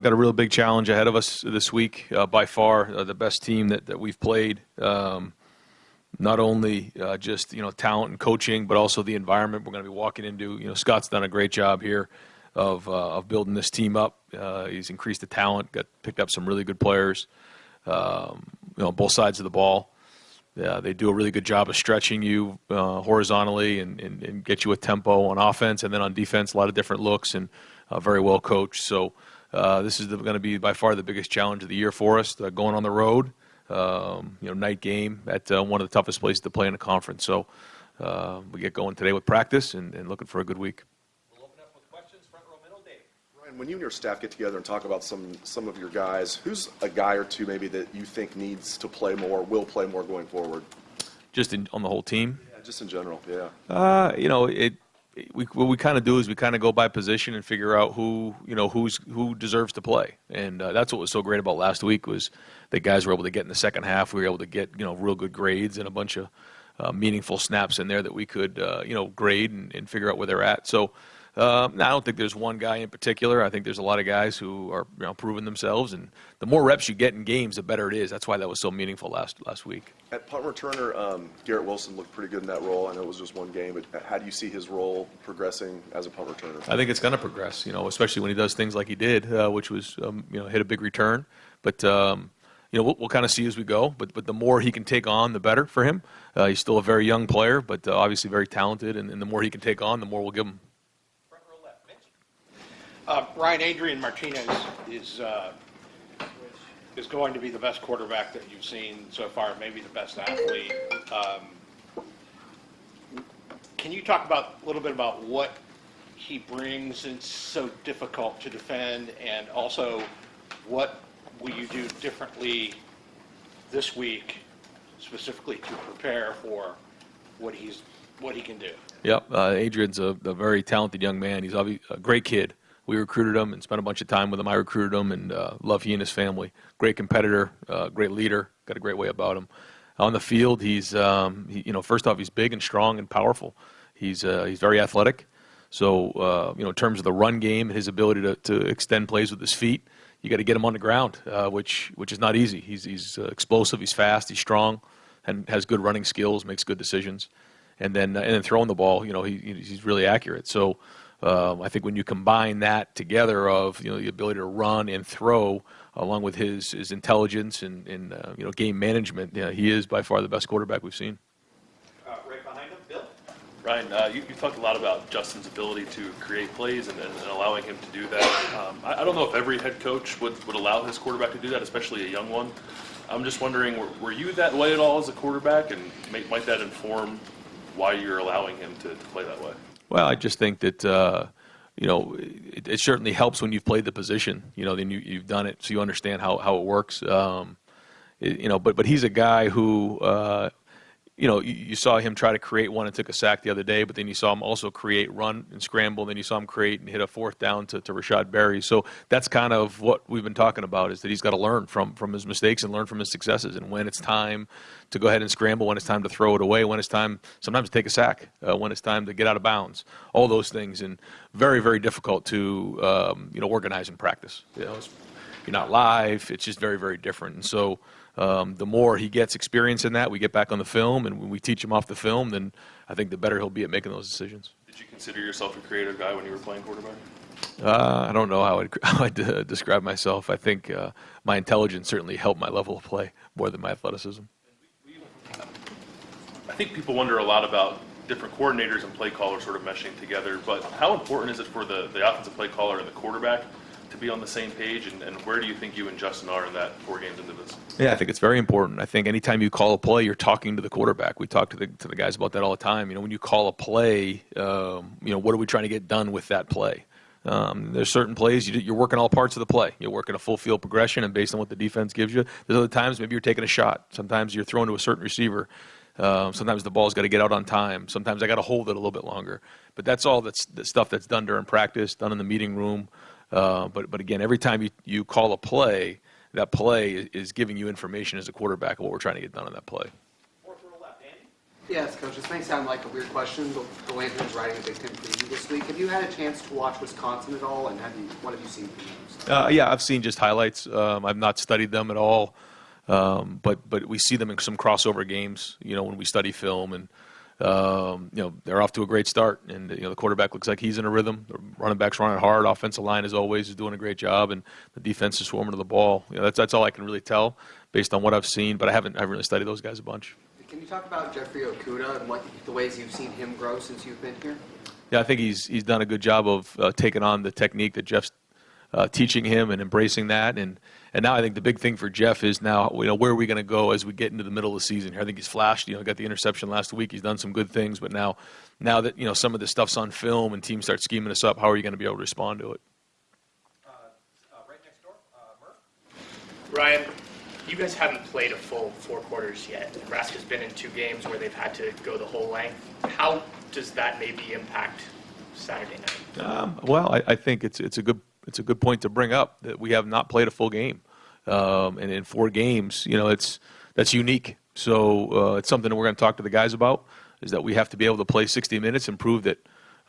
Got a real big challenge ahead of us this week. By far, the best team that we've played. Not only just talent and coaching, but also the environment we're going to be walking into. Scott's done a great job here of building this team up. He's increased the talent, picked up some really good players. Both sides of the ball. They do a really good job of stretching you horizontally and get you a tempo on offense, and then on defense, a lot of different looks and very well coached. So. This is going to be by far the biggest challenge of the year for us. Going on the road, night game at one of the toughest places to play in the conference. So we get going today with practice and looking for a good week. We'll open up with questions. Front row, middle, Dave. Ryan, when you and your staff get together and talk about some of your guys, who's a guy or two maybe that you think needs to play more, will play more going forward? Just on the whole team? Yeah, just in general, yeah. What we kind of do is we kind of go by position and figure out who deserves to play, and that's what was so great about last week was the guys were able to get in the second half. We were able to get real good grades and a bunch of meaningful snaps in there that we could grade and figure out where they're at. So I don't think there's one guy in particular. I think there's a lot of guys who are proving themselves, and the more reps you get in games, the better it is. That's why that was so meaningful last week. At punt returner, Garrett Wilson looked pretty good in that role. I know it was just one game, but how do you see his role progressing as a punt returner? I think it's going to progress, especially when he does things like he did, which was hit a big return. But we'll kind of see as we go. But the more he can take on, the better for him. He's still a very young player, but obviously very talented, and the more he can take on, the more we'll give him. Ryan, Adrian Martinez is going to be the best quarterback that you've seen so far, maybe the best athlete. Can you talk a little bit about what he brings and so difficult to defend, and also what will you do differently this week, specifically to prepare for what he can do? Yep, Adrian's a very talented young man. He's obviously a great kid. We recruited him and spent a bunch of time with him. I recruited him and love he and his family. Great competitor, great leader, got a great way about him. On the field, he's first off, he's big and strong and powerful. He's very athletic. So in terms of the run game, his ability to extend plays with his feet, you got to get him on the ground, which is not easy. He's explosive, he's fast, he's strong, and has good running skills, makes good decisions. And then throwing the ball, he's really accurate. So. I think when you combine that together of the ability to run and throw, along with his intelligence and game management, he is by far the best quarterback we've seen. Right behind him, Bill. Ryan, you talked a lot about Justin's ability to create plays and allowing him to do that. I don't know if every head coach would allow his quarterback to do that, especially a young one. I'm just wondering, were you that way at all as a quarterback, and might that inform why you're allowing him to play that way? Well, I just think that it certainly helps when you've played the position. Then you've done it, so you understand how it works. But he's a guy who you saw him try to create one and took a sack the other day. But then you saw him also create, run and scramble. And then you saw him create and hit a fourth down to Rashad Berry. So that's kind of what we've been talking about, is that he's got to learn from his mistakes and learn from his successes. And when it's time to go ahead and scramble, when it's time to throw it away, when it's time sometimes to take a sack, when it's time to get out of bounds, all those things. And very, very difficult to organize in practice. You're not live. It's just very, very different. And so the more he gets experience in that, we get back on the film, and when we teach him off the film, then I think the better he'll be at making those decisions. Did you consider yourself a creative guy when you were playing quarterback? I don't know how I'd describe myself. I think my intelligence certainly helped my level of play more than my athleticism. I think people wonder a lot about different coordinators and play callers sort of meshing together, but how important is it for the offensive play caller and the quarterback to be on the same page, and where do you think you and Justin are in that 4 games into this? Yeah, I think it's very important. I think anytime you call a play, you're talking to the quarterback. We talk to the guys about that all the time. When you call a play, what are we trying to get done with that play? There's certain plays you're working all parts of the play. You're working a full field progression, and based on what the defense gives you. There's other times maybe you're taking a shot. Sometimes you're throwing to a certain receiver. Sometimes the ball's got to get out on time. Sometimes I got to hold it a little bit longer. But that's all the stuff that's done during practice, done in the meeting room. But again, every time you call a play, that play is giving you information as a quarterback of what we're trying to get done on that play. Fourth row left, Andy. Yes, Coach, this may sound like a weird question, but the Lantern is riding a Big Ten preview this week. Have you had a chance to watch Wisconsin at all, and what have you seen from them? Yeah, I've seen just highlights. I've not studied them at all, but we see them in some crossover games. When we study film, and they're off to a great start. And the quarterback looks like he's in a rhythm. The running back's running hard. Offensive line, as always, is doing a great job, and the defense is swarming to the ball. That's all I can really tell based on what I've seen. But I haven't really studied those guys a bunch. Can you talk about Jeffrey Okuda and the ways you've seen him grow since you've been here? Yeah, I think he's done a good job of taking on the technique that Jeff's teaching him and embracing that. And now I think the big thing for Jeff is now, where are we going to go as we get into the middle of the season here? I think he's flashed. Got the interception last week. He's done some good things. But now that, some of this stuff's on film and teams start scheming us up, how are you going to be able to respond to it? Right next door, Murph. Ryan, you guys haven't played a full 4 quarters yet. Nebraska's been in 2 games where they've had to go the whole length. How does that maybe impact Saturday night? Well, I think it's a good point to bring up that we have not played a full game, and in 4 games, that's unique. So it's something that we're going to talk to the guys about. Is that we have to be able to play 60 minutes and prove that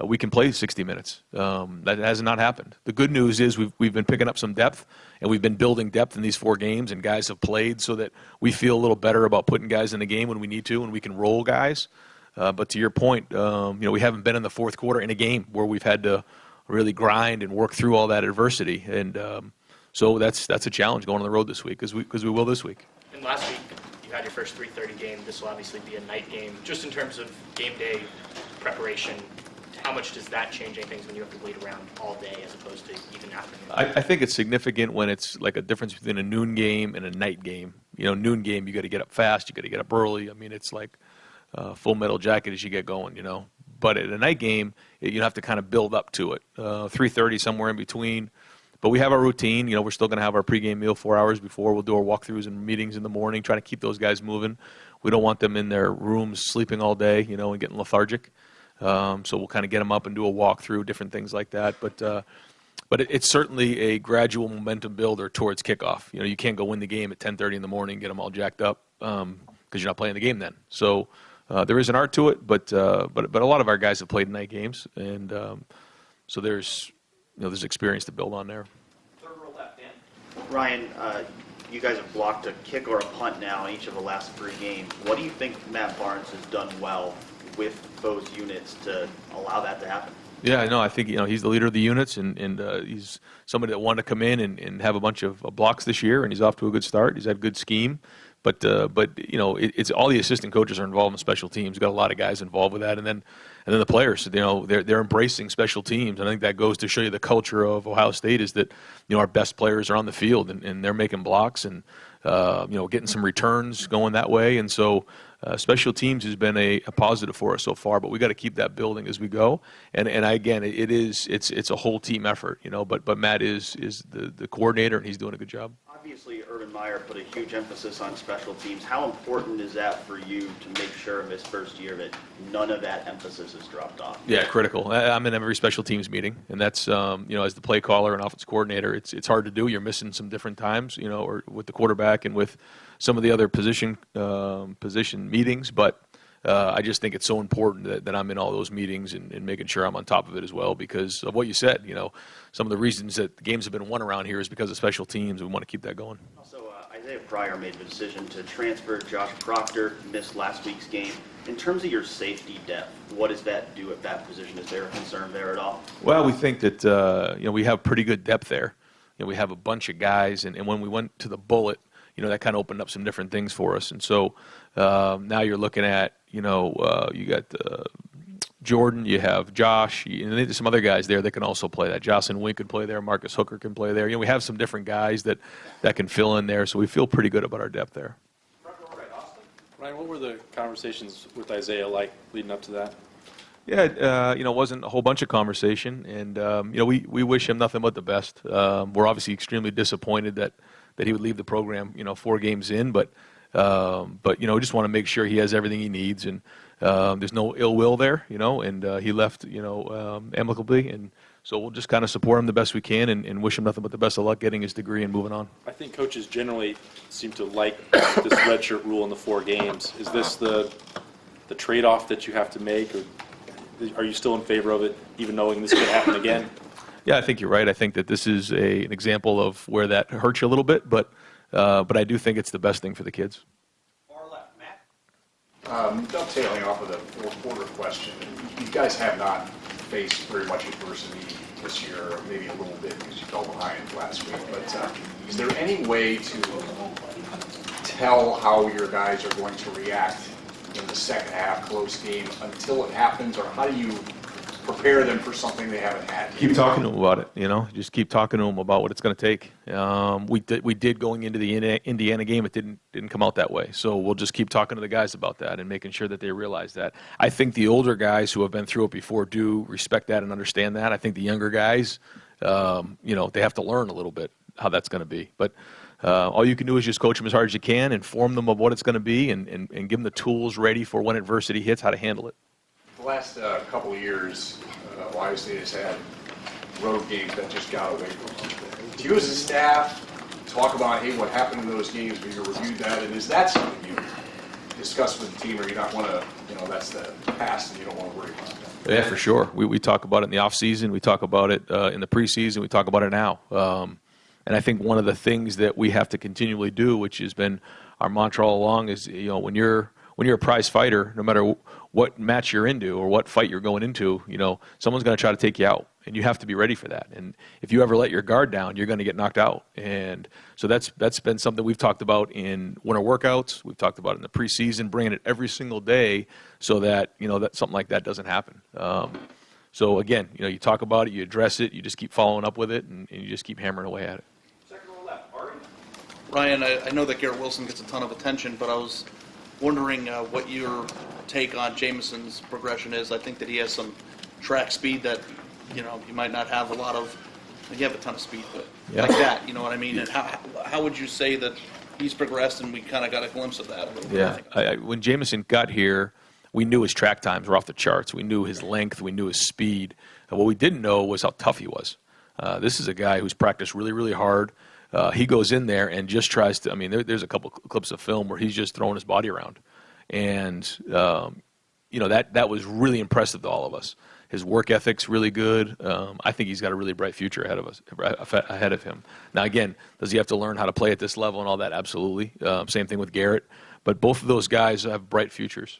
we can play 60 minutes. That has not happened. The good news is we've been picking up some depth, and we've been building depth in these 4 games, and guys have played so that we feel a little better about putting guys in the game when we need to, and we can roll guys. But to your point, we haven't been in the fourth quarter in a game where we've had to really grind and work through all that adversity, and so that's a challenge going on the road this week because we will this week. And last week, you had your first 3:30 game. This will obviously be a night game. Just in terms of game day preparation, how much does that change anything when you have to wait around all day as opposed to even afternoon? I think it's significant when it's like a difference between a noon game and a night game. Noon game, you got to get up fast, you got to get up early. I mean, it's like Full Metal Jacket as you get going, But at a night game, you have to kind of build up to it. 3:30, somewhere in between. But we have our routine. We're still going to have our pregame meal 4 hours before. We'll do our walkthroughs and meetings in the morning, trying to keep those guys moving. We don't want them in their rooms sleeping all day, and getting lethargic. So we'll kind of get them up and do a walkthrough, different things like that. But it's certainly a gradual momentum builder towards kickoff. You can't go win the game at 10:30 in the morning and get them all jacked up because you're not playing the game then. So there is an art to it, but a lot of our guys have played night games, and so there's experience to build on there. Third row left, Dan. Ryan, you guys have blocked a kick or a punt now in each of the last 3 games. What do you think Matt Barnes has done well with those units to allow that to happen? Yeah, no, I think he's the leader of the units, and he's somebody that wanted to come in and have a bunch of blocks this year, and he's off to a good start. He's had good scheme, but it's all the assistant coaches are involved in special teams. We've got a lot of guys involved with that, and then the players. They're embracing special teams, and I think that goes to show you the culture of Ohio State is that our best players are on the field and they're making blocks and getting some returns going that way, and so. Special teams has been a positive for us so far, but we got to keep that building as we go. And again, it's a whole team effort, But Matt is the coordinator, and he's doing a good job. Obviously, Urban Meyer put a huge emphasis on special teams. How important is that for you to make sure in this first year that none of that emphasis is dropped off? Yeah, critical. I'm in every special teams meeting, and that's as the play caller and offense coordinator, it's hard to do. You're missing some different times, or with the quarterback and with some of the other position meetings, but I just think it's so important that I'm in all those meetings and making sure I'm on top of it as well because of what you said. Some of the reasons that the games have been won around here is because of special teams. We want to keep that going. Also, Isaiah Pryor made the decision to transfer. Josh Proctor missed last week's game. In terms of your safety depth, what does that do at that position? Is there a concern there at all? Well, we think that we have pretty good depth there. We have a bunch of guys, and when we went to the bullet, that kind of opened up some different things for us. And so now you're looking at, you got Jordan, you have Josh, and there's some other guys there that can also play that. Jocelyn Wink could play there. Marcus Hooker can play there. We have some different guys that can fill in there, so we feel pretty good about our depth there. Ryan, what were the conversations with Isaiah like leading up to that? Yeah, it wasn't a whole bunch of conversation, and we wish him nothing but the best. We're obviously extremely disappointed that he would leave the program, 4 games in, but we just want to make sure he has everything he needs, and there's no ill will there, and he left, amicably, and so we'll just kind of support him the best we can and wish him nothing but the best of luck getting his degree and moving on. I think coaches generally seem to like this redshirt rule in the 4 games. Is this the the trade-off that you have to make, or are you still in favor of it, even knowing this could happen again? Yeah, I think you're right. I think that this is an example of where that hurts you a little bit, but I do think it's the best thing for the kids. Far left, Matt. Dovetailing off of the fourth quarter question, you guys have not faced very much adversity this year, or maybe a little bit because you fell behind last week. But is there any way to tell how your guys are going to react in the second half close game until it happens, or how do you prepare them for something they haven't had? Keep talking to them about it, just keep talking to them about what it's going to take. We did going into the Indiana game. It didn't come out that way. So we'll just keep talking to the guys about that and making sure that they realize that. I think the older guys who have been through it before do respect that and understand that. I think the younger guys, they have to learn a little bit how that's going to be. But all you can do is just coach them as hard as you can, inform them of what it's going to be, and give them the tools ready for when adversity hits, how to handle it. The last couple of years, Ohio State has had road games that just got away from them. Do you as a staff talk about, hey, what happened in those games? Do you review that? And is that something you discuss with the team, or you not want to, that's the past and you don't want to worry about that? Yeah, for sure. We talk about it in the offseason. We talk about it in the preseason. We talk about it now. And I think one of the things that we have to continually do, which has been our mantra all along, is when you're a prize fighter, no matter what match you're into or what fight you're going into, someone's going to try to take you out, and you have to be ready for that. And if you ever let your guard down, you're going to get knocked out. And so that's been something we've talked about in winter workouts. We've talked about it in the preseason, bringing it every single day so that that something like that doesn't happen. So again, you talk about it, you address it, you just keep following up with it, and you just keep hammering away at it. Second row left, Ari. Ryan, I know that Garrett Wilson gets a ton of attention, but I was wondering what your take on Jamison's progression is. I think that he has some track speed that, you might not have a lot of. You have a ton of speed, but like that, you know what I mean? And how would you say that he's progressed, and we kind of got a glimpse of that a little bit? Yeah, when Jamison got here, we knew his track times were off the charts. We knew his length. We knew his speed. And what we didn't know was how tough he was. This is a guy who's practiced really, really hard. He goes in there and just tries to, there's a couple clips of film where he's just throwing his body around. And, that was really impressive to all of us. His work ethic's really good. I think he's got a really bright future ahead of him. Now, again, does he have to learn how to play at this level and all that? Absolutely. Same thing with Garrett. But both of those guys have bright futures.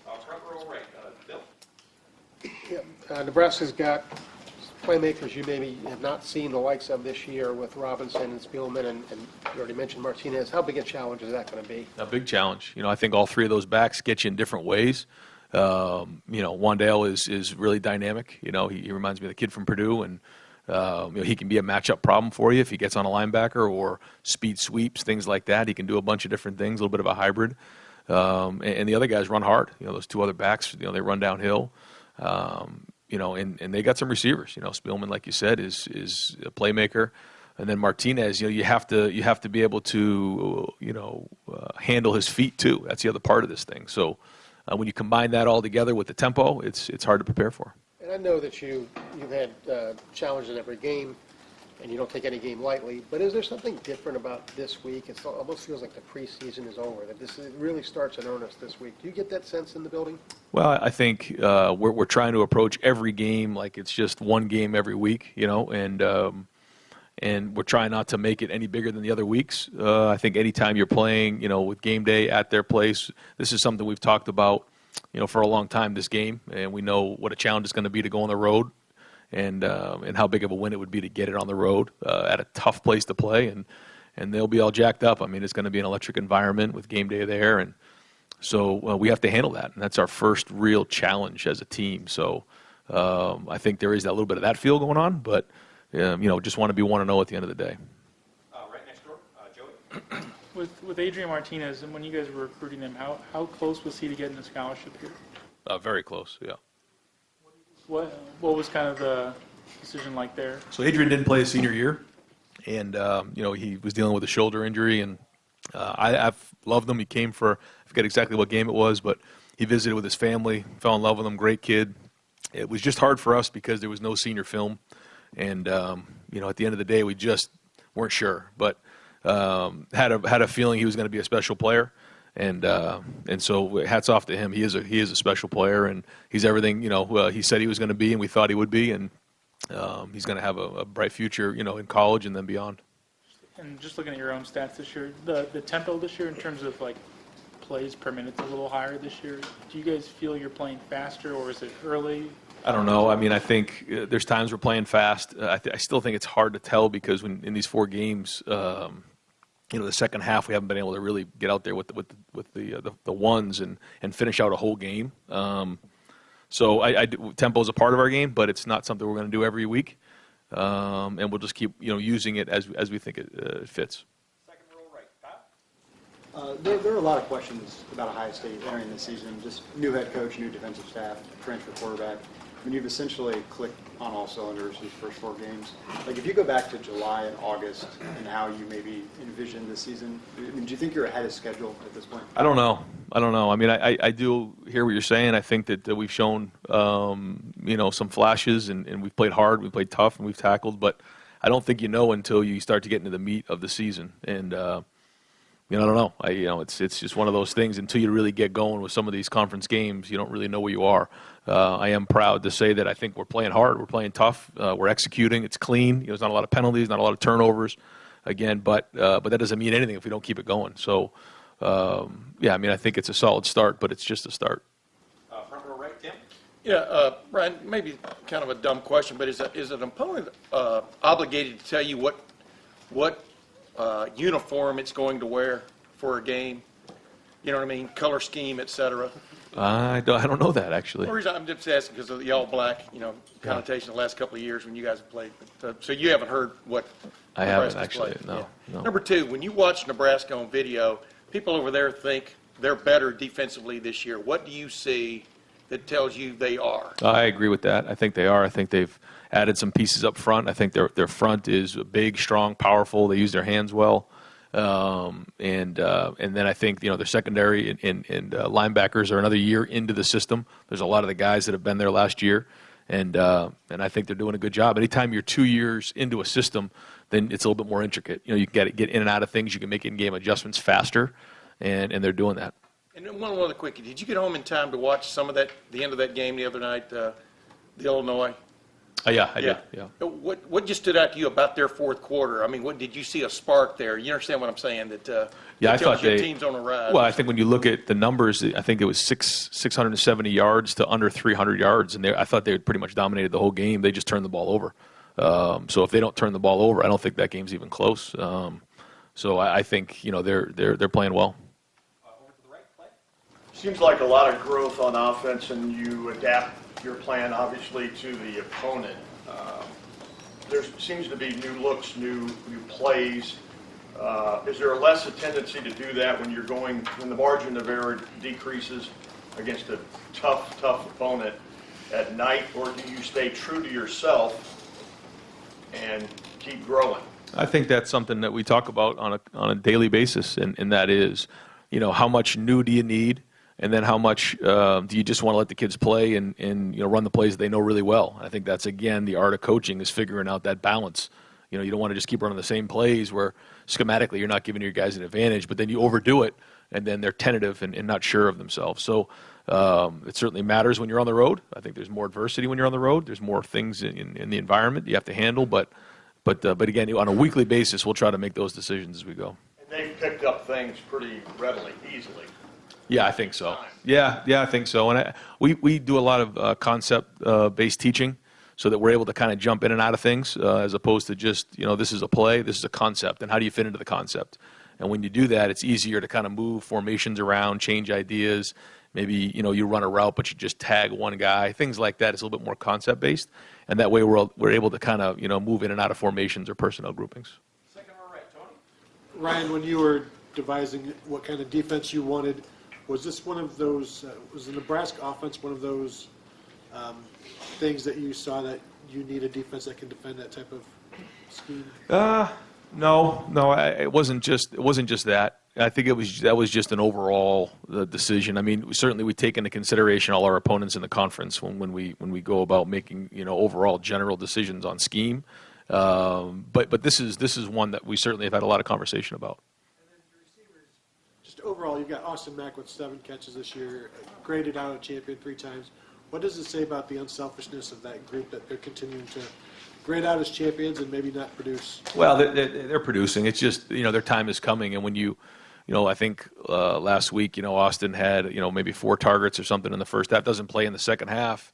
Front row right, Bill. Nebraska's got playmakers you maybe have not seen the likes of this year with Robinson and Spielman, and you already mentioned Martinez. How big a challenge is that going to be? A big challenge. I think all three of those backs get you in different ways. Wandale is really dynamic. He reminds me of the kid from Purdue, and he can be a matchup problem for you if he gets on a linebacker or speed sweeps, things like that. He can do a bunch of different things, a little bit of a hybrid. And the other guys run hard. Those two other backs, they run downhill. And they got some receivers. Spielman, like you said, is a playmaker, and then Martinez. You have to be able to handle his feet too. That's the other part of this thing. So when you combine that all together with the tempo, it's hard to prepare for. And I know that you've had challenges in every game, and you don't take any game lightly. But is there something different about this week? It almost feels like the preseason is over. That it really starts in earnest this week. Do you get that sense in the building? Well, I think we're trying to approach every game like it's just one game every week, and we're trying not to make it any bigger than the other weeks. I think anytime you're playing, with game day at their place, this is something we've talked about, for a long time, this game, and we know what a challenge it's going to be to go on the road, and how big of a win it would be to get it on the road at a tough place to play, and they'll be all jacked up. It's going to be an electric environment with game day there, and so we have to handle that, and that's our first real challenge as a team. So I think there is that little bit of that feel going on, but just want to be 1-0 at the end of the day. Right next door, Joey. With Adrian Martinez, and when you guys were recruiting him, how close was he to getting a scholarship here? Very close, yeah. What was kind of the decision like there? So Adrian didn't play his senior year, and he was dealing with a shoulder injury, and I've loved him. He came for, I forget exactly what game it was, but he visited with his family, fell in love with him, great kid. It was just hard for us because there was no senior film, and at the end of the day, we just weren't sure, but had a feeling he was going to be a special player, and so hats off to him. He is a special player, and he's everything he said he was going to be, and we thought he would be, and he's going to have a bright future in college and then beyond. And just looking at your own stats this year, the tempo this year in terms of like plays per minute's a little higher this year. Do you guys feel you're playing faster, or is it early? I don't know. I mean, I think there's times we're playing fast. I still think it's hard to tell because in these 4 games, the second half we haven't been able to really get out there with the ones and finish out a whole game. So tempo is a part of our game, but it's not something we're going to do every week. And we'll just keep using it as we think it fits. There are a lot of questions about Ohio State entering the season. Just new head coach, new defensive staff, transfer quarterback. When you've essentially clicked on all cylinders these first 4 games, like if you go back to July and August and how you maybe envision this season, do you think you're ahead of schedule at this point? I don't know. I mean, I do hear what you're saying. I think that we've shown, some flashes, and we've played hard, we've played tough, and we've tackled. But I don't think until you start to get into the meat of the season. And I don't know. It's just one of those things. Until you really get going with some of these conference games, you don't really know where you are. I am proud to say that I think we're playing hard, we're playing tough, we're executing. It's clean. There's not a lot of penalties, not a lot of turnovers. Again, but that doesn't mean anything if we don't keep it going. So, I think it's a solid start, but it's just a start. Front row right, Tim? Yeah, Brian, maybe kind of a dumb question, but is an opponent obligated to tell you what uniform it's going to wear for a game? You know what I mean? Color scheme, et cetera. I don't know that, actually. The reason I'm just asking because of the all-black, connotation the last couple of years when you guys have played. So you haven't heard what I haven't, Nebraska's actually, played. no. Number 2, when you watch Nebraska on video, people over there think they're better defensively this year. What do you see that tells you they are? I agree with that. I think they are. I think they've added some pieces up front. I think their front is big, strong, powerful. They use their hands well. And then I think their secondary and linebackers are another year into the system. There's a lot of the guys that have been there last year, and I think they're doing a good job. Anytime you're 2 years into a system, then it's a little bit more intricate. You can get in and out of things. You can make in-game adjustments faster, and they're doing that. And then one other quickie. Did you get home in time to watch some of the end of that game the other night, the Illinois? Yeah, I did. Yeah. What just stood out to you about their fourth quarter? I mean, what did you see a spark there? You understand what I'm saying? I thought your team's on a ride. Well, I think when you look at the numbers, I think it was 670 yards to under 300 yards, and I thought they had pretty much dominated the whole game. They just turned the ball over. So if they don't turn the ball over, I don't think that game's even close. So I think they're playing well. Seems like a lot of growth on offense, and you adapt your plan, obviously, to the opponent. There seems to be new looks, new plays. Is there less a tendency to do that when the margin of error decreases against a tough opponent at night, or do you stay true to yourself and keep growing? I think that's something that we talk about on a daily basis, and that is, how much new do you need? And then how much do you just want to let the kids play and run the plays they know really well? I think that's, again, the art of coaching is figuring out that balance. You don't want to just keep running the same plays where schematically you're not giving your guys an advantage, but then you overdo it, and then they're tentative and not sure of themselves. So it certainly matters when you're on the road. I think there's more adversity when you're on the road. There's more things in the environment you have to handle. But again, on a weekly basis, we'll try to make those decisions as we go. And they've picked up things pretty readily, easily. Yeah, I think so. Yeah, I think so. And we do a lot of concept-based teaching so that we're able to kind of jump in and out of things as opposed to just, this is a play, this is a concept, and how do you fit into the concept? And when you do that, it's easier to kind of move formations around, change ideas. Maybe, you run a route, but you just tag one guy. Things like that is a little bit more concept-based. And that way we're able to kind of, move in and out of formations or personnel groupings. Second row right, Tony? Ryan, when you were devising what kind of defense you wanted, was this one of those, was the Nebraska offense one of those things that you saw that you need a defense that can defend that type of scheme? No, it wasn't just that. I think that was just an overall decision. I mean, certainly we take into consideration all our opponents in the conference when we go about making overall general decisions on scheme. But this is one that we certainly have had a lot of conversation about. overall, you've got Austin Mack with 7 catches this year, graded out a champion 3 times. What does it say about the unselfishness of that group that they're continuing to grade out as champions and maybe not produce? Well, they're producing. It's just, their time is coming. And when I think last week, Austin had, maybe 4 targets or something in the first half. Doesn't play in the second half.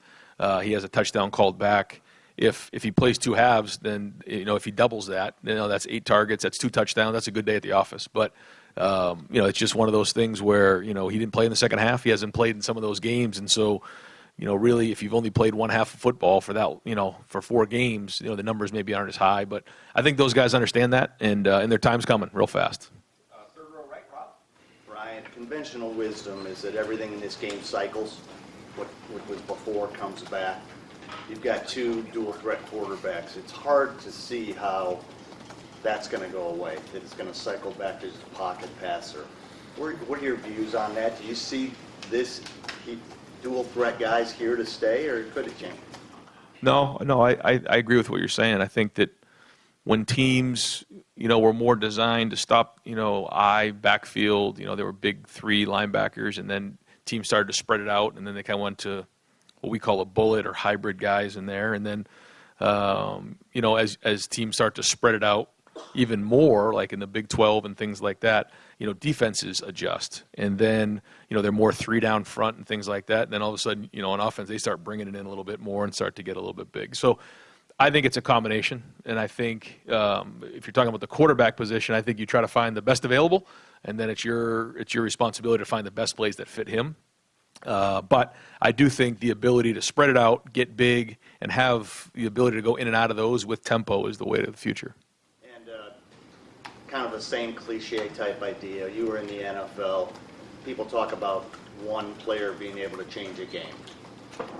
He has a touchdown called back. If he plays 2 halves, then, if he doubles that, that's 8 targets. That's 2 touchdowns. That's a good day at the office. But, it's just one of those things where, he didn't play in the second half. He hasn't played in some of those games. And so, really, if you've only played one half of football for that, for 4 games, the numbers maybe aren't as high. But I think those guys understand that, and their time's coming real fast. Third row right, Rob. Brian, conventional wisdom is that everything in this game cycles. What was before comes back. You've got 2 dual threat quarterbacks. It's hard to see how that's going to go away, that it's going to cycle back to just a pocket passer. What are your views on that? Do you see this dual threat guys here to stay, or could it change? No, I agree with what you're saying. I think that when teams, were more designed to stop, I backfield, there were big 3 linebackers, and then teams started to spread it out, and then they kind of went to what we call a bullet or hybrid guys in there. And then, as teams start to spread it out even more, like in the Big 12 and things like that, defenses adjust. And then, they're more 3 down front and things like that. And then all of a sudden, on offense, they start bringing it in a little bit more and start to get a little bit big. So I think it's a combination. And I think if you're talking about the quarterback position, I think you try to find the best available, and then it's your responsibility to find the best plays that fit him. But I do think the ability to spread it out, get big, and have the ability to go in and out of those with tempo is the way to the future. And kind of the same cliche type idea. You were in the NFL. People talk about one player being able to change a game.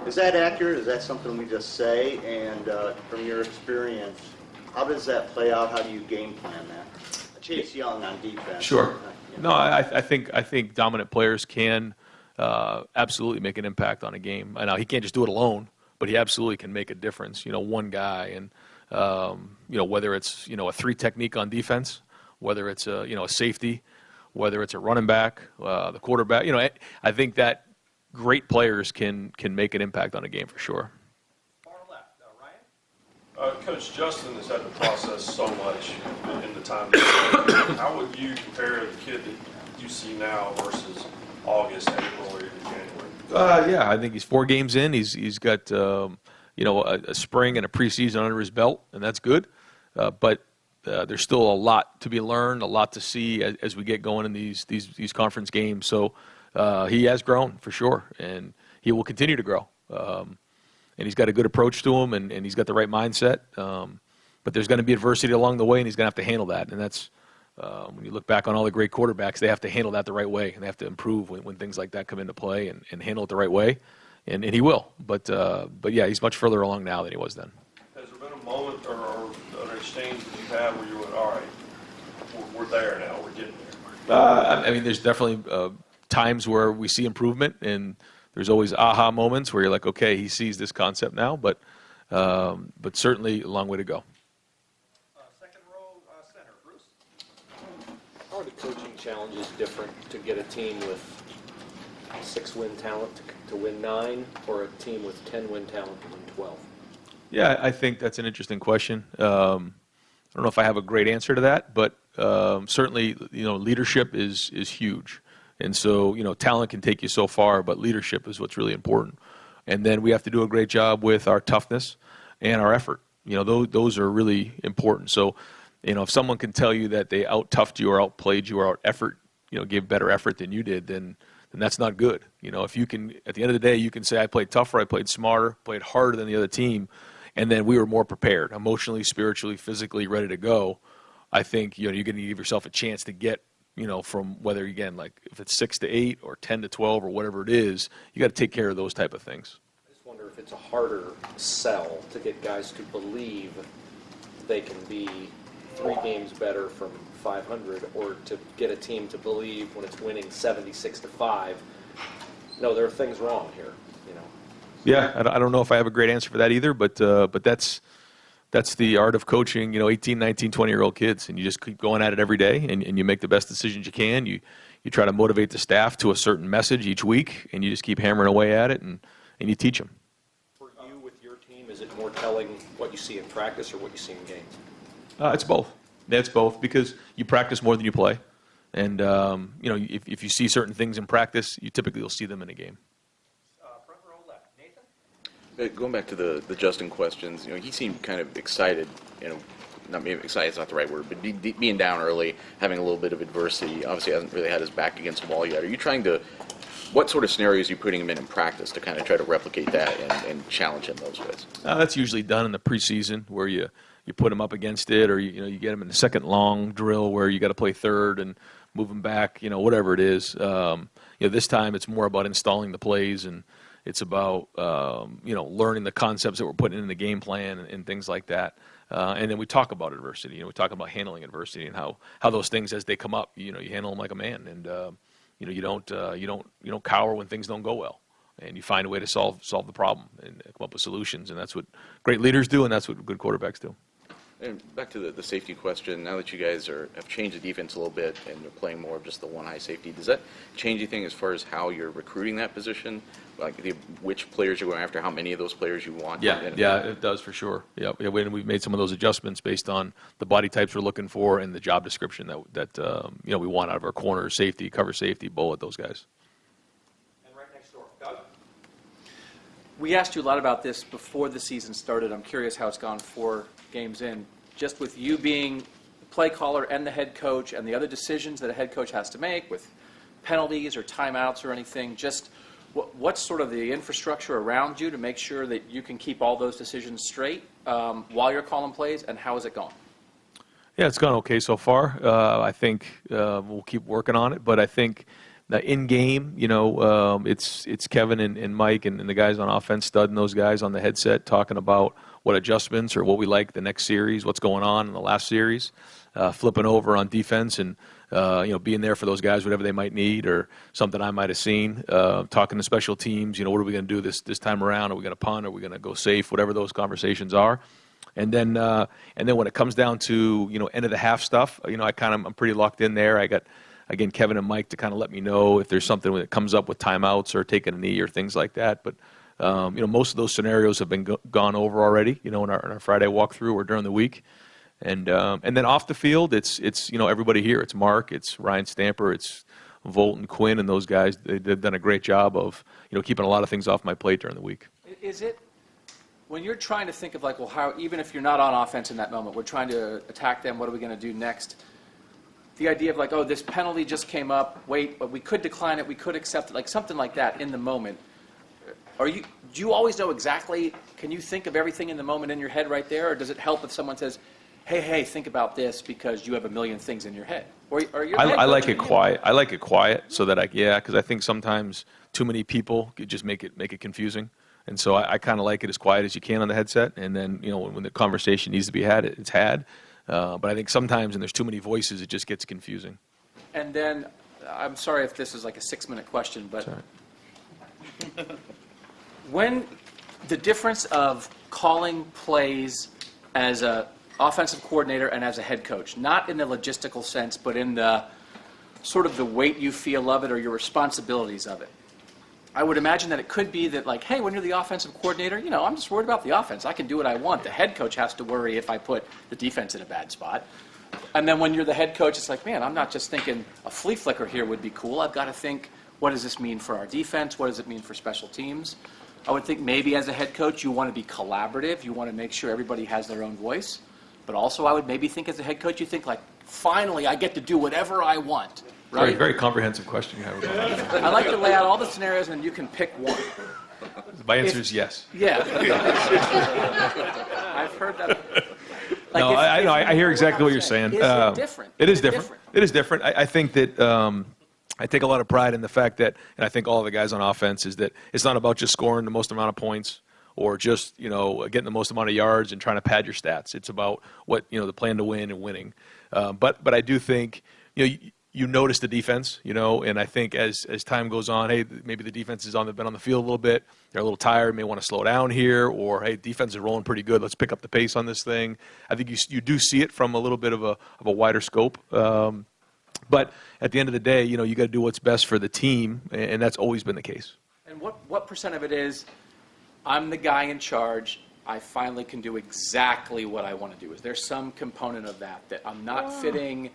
Is that accurate? Is that something we just say? And from your experience, how does that play out? How do you game plan that? Chase Young on defense. Sure. No, I think dominant players can absolutely make an impact on a game. I know he can't just do it alone, but he absolutely can make a difference. One guy, and whether it's a 3 technique on defense, whether it's a safety, whether it's a running back, the quarterback. I think that great players can make an impact on a game for sure. Far left, Ryan. Coach, Justin has had to process so much in the time. How would you compare the kid that you see now versus August, April, or even January? Yeah, I think he's 4 games in. He's got a spring and a preseason under his belt, and that's good. But there's still a lot to be learned, a lot to see as we get going in these conference games. So he has grown for sure, and he will continue to grow. And he's got a good approach to him, and he's got the right mindset. But there's going to be adversity along the way, and he's going to have to handle that. And that's when you look back on all the great quarterbacks, they have to handle that the right way, and they have to improve when things like that come into play and handle it the right way. And he will. But yeah, he's much further along now than he was then. Has there been a moment or an exchange that you've had where you went, all right, we're there now, we're getting there? I mean, there's definitely times where we see improvement, and there's always aha moments where you're like, okay, he sees this concept now, but certainly a long way to go. Second row center, Bruce. How are the coaching challenges different to get a team with 6-win talent to win 9, or a team with 10-win talent to win 12? Yeah, I think that's an interesting question. I don't know if I have a great answer to that, but certainly, leadership is huge. And so, talent can take you so far, but leadership is what's really important. And then we have to do a great job with our toughness and our effort. Those are really important. So, if someone can tell you that they out-toughed you or outplayed you or out-effort, gave better effort than you did, then that's not good. If you can, at the end of the day, you can say, I played tougher, I played smarter, played harder than the other team, and then we were more prepared, emotionally, spiritually, physically ready to go. I think, you're going to give yourself a chance to get, from whether, again, like if it's 6 to 8 or 10 to 12 or whatever it is, you got to take care of those type of things. I just wonder if it's a harder sell to get guys to believe they can be 3 games better from 500, or to get a team to believe when it's winning 76-5, no, there are things wrong here. Yeah, I don't know if I have a great answer for that either, but that's that's the art of coaching, 18, 19, 20-year-old kids, and you just keep going at it every day, and you make the best decisions you can. You try to motivate the staff to a certain message each week, and you just keep hammering away at it, and you teach them. For you, with your team, is it more telling what you see in practice or what you see in games? It's both. It's both, because you practice more than you play, and if you see certain things in practice, you typically will see them in a game. Front row left. Nathan? Going back to the Justin questions, he seemed kind of excited, not maybe excited is not the right word, but being down early, having a little bit of adversity. Obviously hasn't really had his back against the wall yet. Are you trying to, what sort of scenarios are you putting him in practice to kind of try to replicate that and challenge him those ways? That's usually done in the preseason, where you put him up against it, or you get him in the second long drill where you got to play third and move him back, whatever it is. This time it's more about installing the plays, and it's about learning the concepts that we're putting in the game plan and things like that. And then we talk about adversity. We talk about handling adversity and how those things, as they come up, you handle them like a man, and you don't cower when things don't go well, and you find a way to solve the problem and come up with solutions. And that's what great leaders do, and that's what good quarterbacks do. And back to the safety question, now that you guys have changed the defense a little bit and you're playing more of just the one high safety, does that change anything as far as how you're recruiting that position? Like which players you're going after, how many of those players you want? Yeah, it does for sure. Yeah, we've made some of those adjustments based on the body types we're looking for and the job description that we want out of our corner, safety, cover safety, bullet, those guys. And right next door. Doug? We asked you a lot about this before the season started. I'm curious how it's gone 4 games in. Just with you being the play caller and the head coach and the other decisions that a head coach has to make with penalties or timeouts or anything, just what's sort of the infrastructure around you to make sure that you can keep all those decisions straight while you're calling plays, and how has it gone? Yeah, it's gone okay so far. I think we'll keep working on it, but I think that in game, it's Kevin and Mike and the guys on offense, Stud and those guys on the headset talking about what adjustments or what we like the next series, what's going on in the last series, flipping over on defense and being there for those guys, whatever they might need or something I might have seen, talking to special teams, what are we going to do this time around? Are we going to punt? Are we going to go safe? Whatever those conversations are. And then when it comes down to, end of the half stuff, I'm pretty locked in there. I got, again, Kevin and Mike to kind of let me know if there's something that comes up with timeouts or taking a knee or things like that. But most of those scenarios have been gone over already, in our Friday walkthrough or during the week. And then off the field, it's everybody here. It's Mark, it's Ryan Stamper, it's Volt and Quinn and those guys. They've done a great job of keeping a lot of things off my plate during the week. Is it, when you're trying to think of how, even if you're not on offense in that moment, we're trying to attack them, what are we going to do next? The idea of this penalty just came up, wait, but we could decline it, we could accept it, something like that in the moment. Do you always know exactly, can you think of everything in the moment in your head right there, or does it help if someone says, hey, think about this because you have a million things in your head? I like it quiet. I like it quiet so that because I think sometimes too many people could just make it confusing. And so I kind of like it as quiet as you can on the headset. And then, when the conversation needs to be had, it's had. But I think sometimes when there's too many voices, it just gets confusing. And then, I'm sorry if this is like a 6-minute question, but when the difference of calling plays as a offensive coordinator and as a head coach, not in the logistical sense, but in the sort of the weight you feel of it or your responsibilities of it. I would imagine that it could be that hey, when you're the offensive coordinator, I'm just worried about the offense. I can do what I want. The head coach has to worry if I put the defense in a bad spot. And then when you're the head coach, it's man, I'm not just thinking a flea flicker here would be cool. I've got to think, what does this mean for our defense? What does it mean for special teams? I would think maybe as a head coach, you want to be collaborative. You want to make sure everybody has their own voice. But also I would maybe think as a head coach, you think finally I get to do whatever I want. Right? Very, very comprehensive question you have. I like to lay out all the scenarios and you can pick one. My answer is yes. Yeah. I've heard that. I hear exactly what you're saying. Is it different? It is different. It is different. I think that I take a lot of pride in the fact that, and I think all of the guys on offense, is that it's not about just scoring the most amount of points or just getting the most amount of yards and trying to pad your stats. It's about what the plan to win and winning. But I do think you notice the defense, and I think as time goes on, hey, maybe the defense has been on the field a little bit. They're a little tired, may want to slow down here, or hey, defense is rolling pretty good. Let's pick up the pace on this thing. I think you do see it from a little bit of a wider scope. But at the end of the day, you got to do what's best for the team, and that's always been the case. And what percent of it is, I'm the guy in charge, I finally can do exactly what I want to do? Is there some component of that I'm not fitting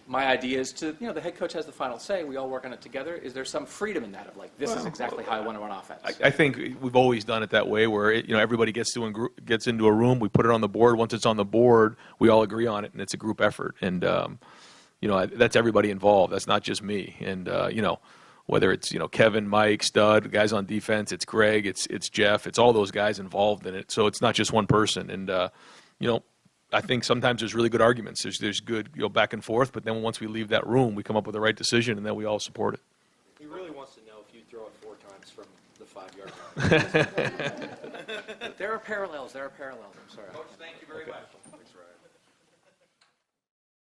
my ideas to, the head coach has the final say, we all work on it together? Is there some freedom in that of like, this is exactly how I want to run offense? I think we've always done it that way, where everybody gets into a room, we put it on the board. Once it's on the board, we all agree on it, and it's a group effort. And that's everybody involved. That's not just me. And whether it's Kevin, Mike, Stud, guys on defense, it's Greg, it's Jeff, it's all those guys involved in it. So it's not just one person. And I think sometimes there's really good arguments. There's good back and forth, but then once we leave that room, we come up with the right decision, and then we all support it. He really wants to know if you throw it 4 times from the 5-yard line. There are parallels. I'm sorry. Coach, thank you very much.